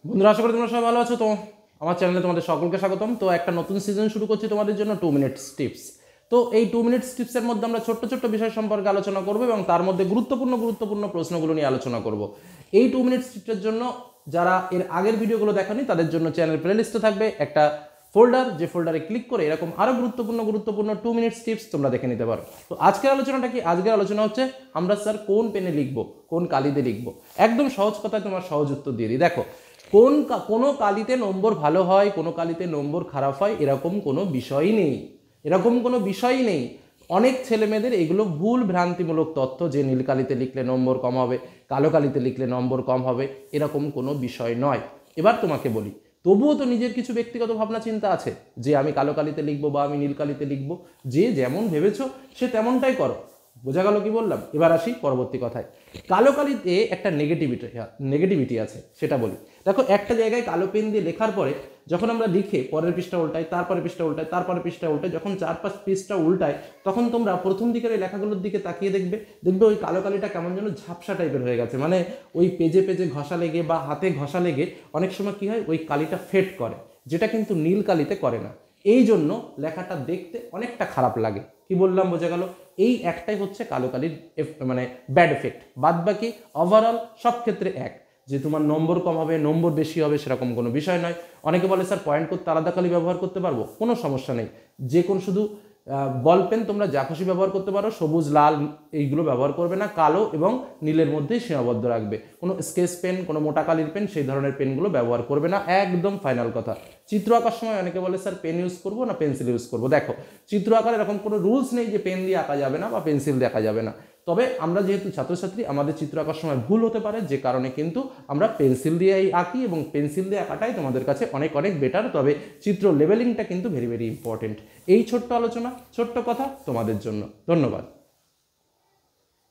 বন্ধুরা, আশা করি তোমরা সবাই ভালো আছো। তো আমার চ্যানেলে তোমাদের সকলকে স্বাগতম। তো একটা নতুন সিজন শুরু করছি তোমাদের জন্য 2 মিনিটস টিপস। তো এই 2 মিনিটস টিপসের মধ্যে আমরা ছোট্ট ছোট্ট বিষয় সম্পর্কে আলোচনা করব এবং তার মধ্যে গুরুত্বপূর্ণ প্রশ্নগুলো নিয়ে আলোচনা করব। এই 2 মিনিটস টিপসের জন্য যারা এর আগের ভিডিওগুলো দেখেনি তাদের জন্য চ্যানেল প্লেলিস্টে থাকবে একটা ফোল্ডার, যে ফোল্ডারে ক্লিক করে এরকম আরও গুরুত্বপূর্ণ 2 মিনিটস টিপস তোমরা দেখে নিতে পারো। তো আজকের আলোচনাটা কি? আজকের আলোচনা হচ্ছে আমরা স্যার কোন পেনে লিখবো, কোন কালিতে লিখবো। একদম সহজ কথায় তোমার সহজ উত্তর দিয়ে দিই। দেখো, কোনো কালিতে নম্বর ভালো হয়, কোনো কালিতে নম্বর খারাপ হয়, এরকম কোনো বিষয়ই নেই। অনেক ছেলেমেয়েদের এগুলো ভুল ভ্রান্তিমূলক তথ্য যে নীল কালিতে লিখলে নম্বর কম হবে, কালো কালিতে লিখলে নম্বর কম হবে, এরকম কোনো বিষয় নয়। এবার তোমাকে বলি, তবুও তো নিজের কিছু ব্যক্তিগত ভাবনা চিন্তা আছে যে আমি কালো কালিতে লিখবো বা আমি নীল কালিতে লিখবো। যে যেমন ভেবেছো সে তেমনটাই করো। বোঝা গেল কি বললাম? এবার আসি পরবর্তী কথায়। কালো কালিতে একটা নেগেটিভিটি আছে, সেটা বলি। দেখো, একটা জায়গায় কালো পেন দিয়ে লেখার পরে যখন আমরা লিখে পরের পৃষ্ঠা উল্টাই, তারপরে পৃষ্ঠা উল্টাই, তারপরে পৃষ্ঠা উল্টাই, যখন 4-5 পৃষ্ঠা উল্টায় তখন তোমরা প্রথম দিকের ওই লেখাগুলোর দিকে তাকিয়ে দেখবে ওই কালো কালিটা কেমন যেন ঝাপসা টাইপের হয়ে গেছে। মানে ওই পেজে ঘষা লেগে বা হাতে ঘষা লেগে অনেক সময় কি হয়, ওই কালিটা ফেড করে, যেটা কিন্তু নীল কালিতে করে না। এই জন্য লেখাটা দেখতে অনেকটা খারাপ লাগে। কি বললাম? বোঝা গেল? এই একটাই হচ্ছে কালো কালির মানে ব্যাড এফেক্ট। বাদ বাকি ওভারঅল সব ক্ষেত্রে এক। যে তোমার নম্বর কম হবে, নম্বর বেশি হবে, সেরকম কোনো বিষয় নয়। অনেকে বলে স্যার পয়েন্ট করতে আলাদা কালি ব্যবহার করতে পারবো। কোনো সমস্যা নেই। যে কোনো শুধু বল পেন তোমরা যা খুশি ব্যবহার করতে পারো, সবুজ লাল এইগুলো ব্যবহার করবে না, কালো এবং নীলের মধ্যেই সীমাবদ্ধ রাখবে। কোনো স্কেচ পেন, কোনো মোটা কালির পেন, সেই ধরনের পেনগুলো ব্যবহার করবে না, একদম ফাইনাল কথা। চিত্র আঁকার সময় অনেকে বলে স্যার পেন ইউজ করবো না পেন্সিল ইউজ করবো। দেখো, চিত্র আঁকার এরকম কোনো রুলস নেই যে পেন দিয়ে আঁকা যাবে না বা পেন্সিল দিয়ে আঁকা যাবে না। তবে আমরা যেহেতু ছাত্রছাত্রী, আমাদের চিত্র আঁকার সময় ভুল হতে পারে, যে কারণে কিন্তু আমরা পেন্সিল দিয়েই আঁকি এবং পেন্সিল দিয়ে আঁকাটাই তোমাদের কাছে অনেক বেটার। তবে চিত্র লেভেলিংটা কিন্তু ভেরি ইম্পর্টেন্ট। এই ছোট্ট আলোচনা, ছোট্ট কথা তোমাদের জন্য। ধন্যবাদ।